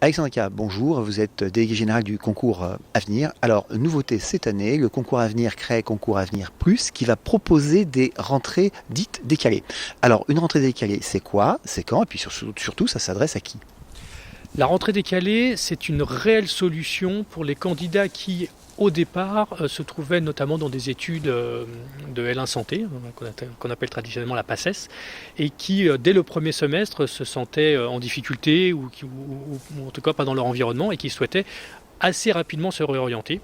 Alexandre K, bonjour, vous êtes délégué général du concours Avenir. Alors, nouveauté cette année, le concours Avenir crée Concours Avenir Plus qui va proposer des rentrées dites décalées. Alors, une rentrée décalée, c'est quoi? C'est quand? Et puis surtout, ça s'adresse à qui? La rentrée décalée, c'est une réelle solution pour les candidats qui, au départ, se trouvaient notamment dans des études de L1 santé, qu'on appelle traditionnellement la PACES, et qui, dès le premier semestre, se sentaient en difficulté ou en tout cas pas dans leur environnement et qui souhaitaient assez rapidement se réorienter.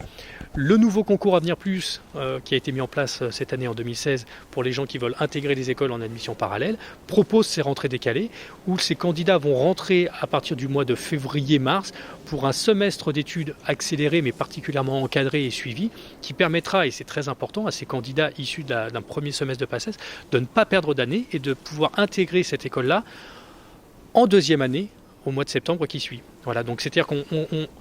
Le nouveau concours Avenir Plus, qui a été mis en place cette année en 2016 pour les gens qui veulent intégrer des écoles en admission parallèle, propose ces rentrées décalées où ces candidats vont rentrer à partir du mois de février-mars pour un semestre d'études accéléré mais particulièrement encadré et suivi qui permettra, et c'est très important, à ces candidats issus d'un premier semestre de PACES de ne pas perdre d'année et de pouvoir intégrer cette école-là en deuxième année au mois de septembre qui suit. Voilà, donc c'est-à-dire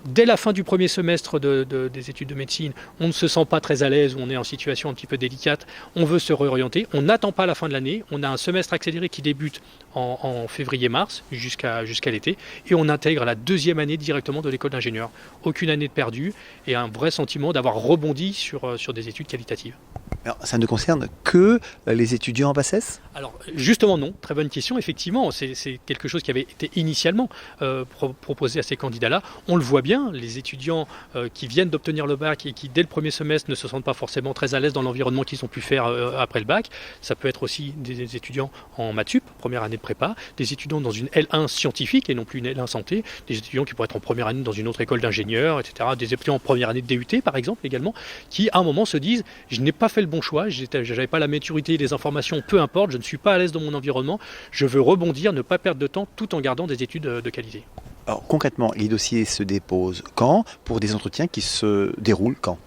dès la fin du premier semestre des études de médecine, on ne se sent pas très à l'aise, on est en situation un petit peu délicate, on veut se réorienter, on n'attend pas la fin de l'année, on a un semestre accéléré qui débute en février-mars jusqu'à l'été, et on intègre la deuxième année directement de l'école d'ingénieur. Aucune année de perdue, et un vrai sentiment d'avoir rebondi sur des études qualitatives. Alors, ça ne concerne que les étudiants en PACES? Alors justement non, très bonne question, effectivement, c'est quelque chose qui avait été initialement proposé à ces candidats-là. On le voit bien, les étudiants qui viennent d'obtenir le bac et qui dès le premier semestre ne se sentent pas forcément très à l'aise dans l'environnement qu'ils ont pu faire après le bac. Ça peut être aussi des étudiants en maths sup, première année de prépa, des étudiants dans une L1 scientifique et non plus une L1 santé, des étudiants qui pourraient être en première année dans une autre école d'ingénieur, etc. Des étudiants en première année de DUT par exemple également, qui à un moment se disent « je n'ai pas fait le bon choix, je n'avais pas la maturité, les informations, peu importe, je ne suis pas à l'aise dans mon environnement, je veux rebondir, ne pas perdre de temps tout en gardant des études de qualité ». Alors, concrètement, les dossiers se déposent quand pour des entretiens qui se déroulent quand?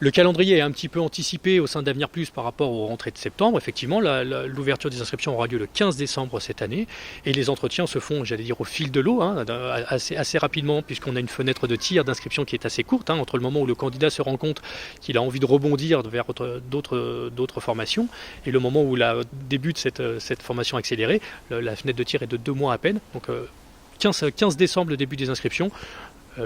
Le calendrier est un petit peu anticipé au sein d'Avenir Plus par rapport aux rentrées de septembre. Effectivement, l'ouverture des inscriptions aura lieu le 15 décembre cette année et les entretiens se font, j'allais dire, au fil de l'eau, assez rapidement puisqu'on a une fenêtre de tir d'inscription qui est assez courte, entre le moment où le candidat se rend compte qu'il a envie de rebondir vers d'autres formations et le moment où débute cette formation accélérée. La fenêtre de tir est de 2 mois à peine, donc 15 décembre le début des inscriptions.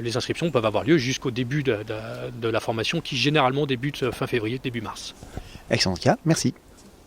Les inscriptions peuvent avoir lieu jusqu'au début de la formation qui généralement débute fin février, début mars. Alexandre K, merci.